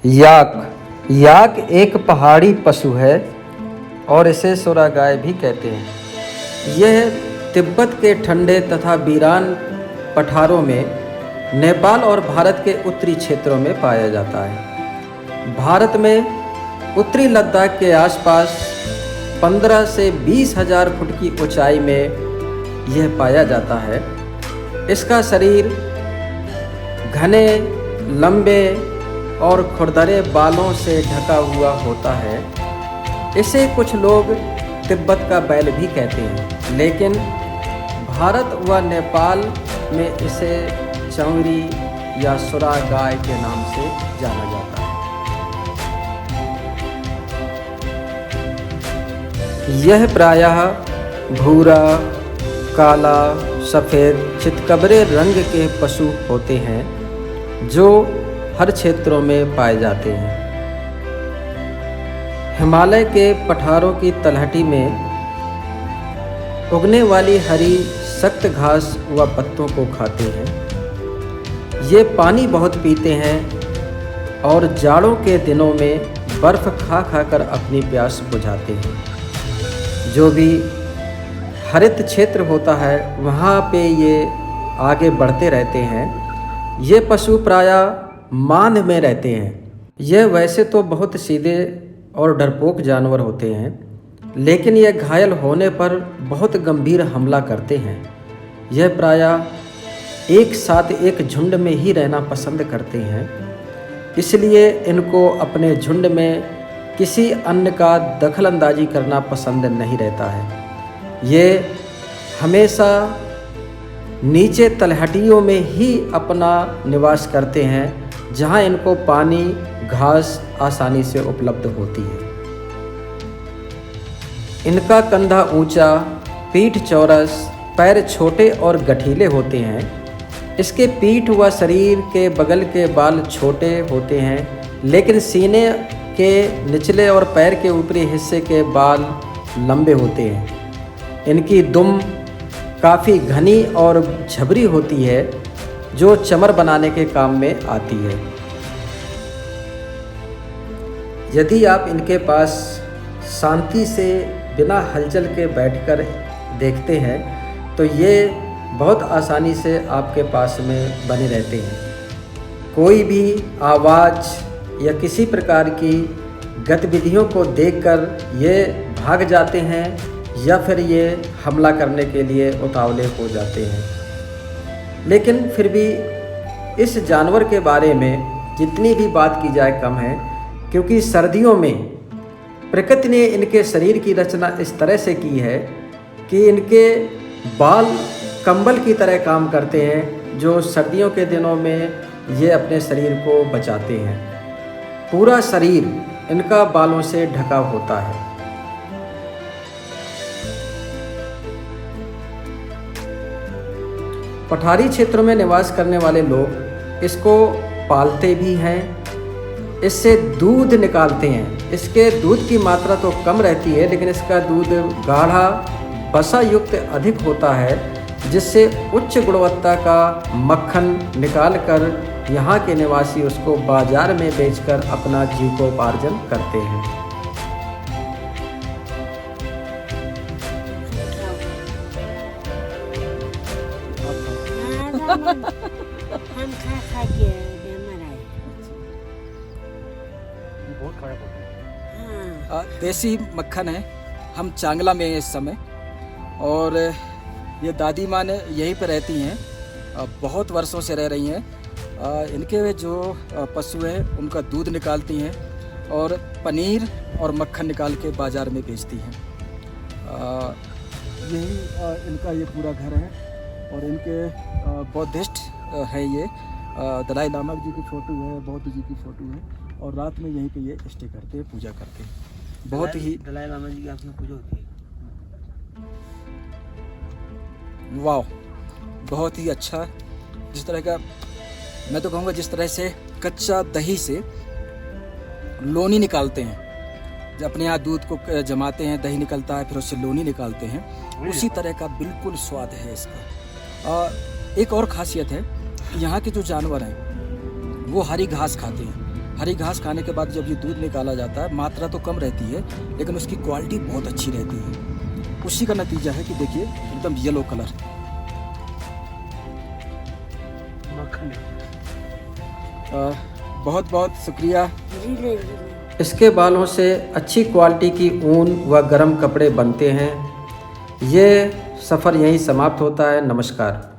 याक याक एक पहाड़ी पशु है और इसे सुरागाय भी कहते हैं। यह तिब्बत के ठंडे तथा वीरान पठारों में, नेपाल और भारत के उत्तरी क्षेत्रों में पाया जाता है। भारत में उत्तरी लद्दाख के आसपास 15 से 20 हजार फुट की ऊंचाई में यह पाया जाता है। इसका शरीर घने, लंबे और खुरदरे बालों से ढका हुआ होता है। इसे कुछ लोग तिब्बत का बैल भी कहते हैं, लेकिन भारत व नेपाल में इसे चौरी या सुरागाय के नाम से जाना जाता है। यह प्रायः भूरा, काला, सफ़ेद, चितकबरे रंग के पशु होते हैं जो हर क्षेत्रों में पाए जाते हैं। हिमालय के पठारों की तलहटी में उगने वाली हरी सख्त घास व पत्तों को खाते हैं। ये पानी बहुत पीते हैं और जाड़ों के दिनों में बर्फ़ खा खाकर अपनी प्यास बुझाते हैं। जो भी हरित क्षेत्र होता है वहाँ पे ये आगे बढ़ते रहते हैं। ये पशु प्रायः मान में रहते हैं। यह वैसे तो बहुत सीधे और डरपोक जानवर होते हैं, लेकिन यह घायल होने पर बहुत गंभीर हमला करते हैं। यह प्रायः एक साथ एक झुंड में ही रहना पसंद करते हैं, इसलिए इनको अपने झुंड में किसी अन्य का दखलंदाजी करना पसंद नहीं रहता है। ये हमेशा नीचे तलहटियों में ही अपना निवास करते हैं, जहां इनको पानी, घास आसानी से उपलब्ध होती है। इनका कंधा ऊंचा, पीठ चौरस, पैर छोटे और गठीले होते हैं। इसके पीठ व शरीर के बगल के बाल छोटे होते हैं, लेकिन सीने के निचले और पैर के ऊपरी हिस्से के बाल लंबे होते हैं। इनकी दुम काफ़ी घनी और झबरी होती है, जो चमर बनाने के काम में आती है। यदि आप इनके पास शांति से बिना हलचल के बैठकर देखते हैं तो ये बहुत आसानी से आपके पास में बने रहते हैं। कोई भी आवाज़ या किसी प्रकार की गतिविधियों को देखकर ये भाग जाते हैं या फिर ये हमला करने के लिए उतावले हो जाते हैं। लेकिन फिर भी इस जानवर के बारे में जितनी भी बात की जाए कम है, क्योंकि सर्दियों में प्रकृति ने इनके शरीर की रचना इस तरह से की है कि इनके बाल कंबल की तरह काम करते हैं, जो सर्दियों के दिनों में ये अपने शरीर को बचाते हैं। पूरा शरीर इनका बालों से ढका होता है। पठारी क्षेत्रों में निवास करने वाले लोग इसको पालते भी हैं, इससे दूध निकालते हैं। इसके दूध की मात्रा तो कम रहती है, लेकिन इसका दूध गाढ़ा, वसा युक्त अधिक होता है, जिससे उच्च गुणवत्ता का मक्खन निकालकर यहाँ के निवासी उसको बाजार में बेचकर अपना जीविकोपार्जन करते हैं। हम खा के बेमार आए। बहुत खराब होता है। हाँ। देसी मक्खन है। हम चांगला में हैं इस समय, और ये दादी माँ ने यहीं पर रहती हैं, बहुत वर्षों से रह रही हैं। इनके जो पशु हैं उनका दूध निकालती हैं और पनीर और मक्खन निकाल के बाज़ार में बेचती हैं। यही इनका ये पूरा घर है, और इनके बौद्धिस्ट है ये। दलाई लामा जी की फ़ोटो है, बौद्ध जी की फ़ोटो है, और रात में यहीं पे ये स्टे करते हैं, पूजा करते हैं। बहुत ही दलाई लामा जी की आपकी पूजा होती है। वाह, बहुत ही अच्छा। जिस तरह का, मैं तो कहूँगा जिस तरह से कच्चा दही से लोनी निकालते हैं, जब अपने यहाँ दूध को जमाते हैं, दही निकलता है, फिर उससे लोनी निकालते हैं, उसी तरह का बिल्कुल स्वाद है इसका। एक और ख़ासियत है, यहाँ के जो जानवर हैं वो हरी घास खाते हैं। हरी घास खाने के बाद जब ये दूध निकाला जाता है, मात्रा तो कम रहती है लेकिन उसकी क्वालिटी बहुत अच्छी रहती है। उसी का नतीजा है कि देखिए एकदम येलो कलर। मक्खन बहुत बहुत शुक्रिया। जिले इसके बालों से अच्छी क्वालिटी की ऊन व गर्म कपड़े बनते हैं। ये सफ़र यहीं समाप्त होता है। नमस्कार।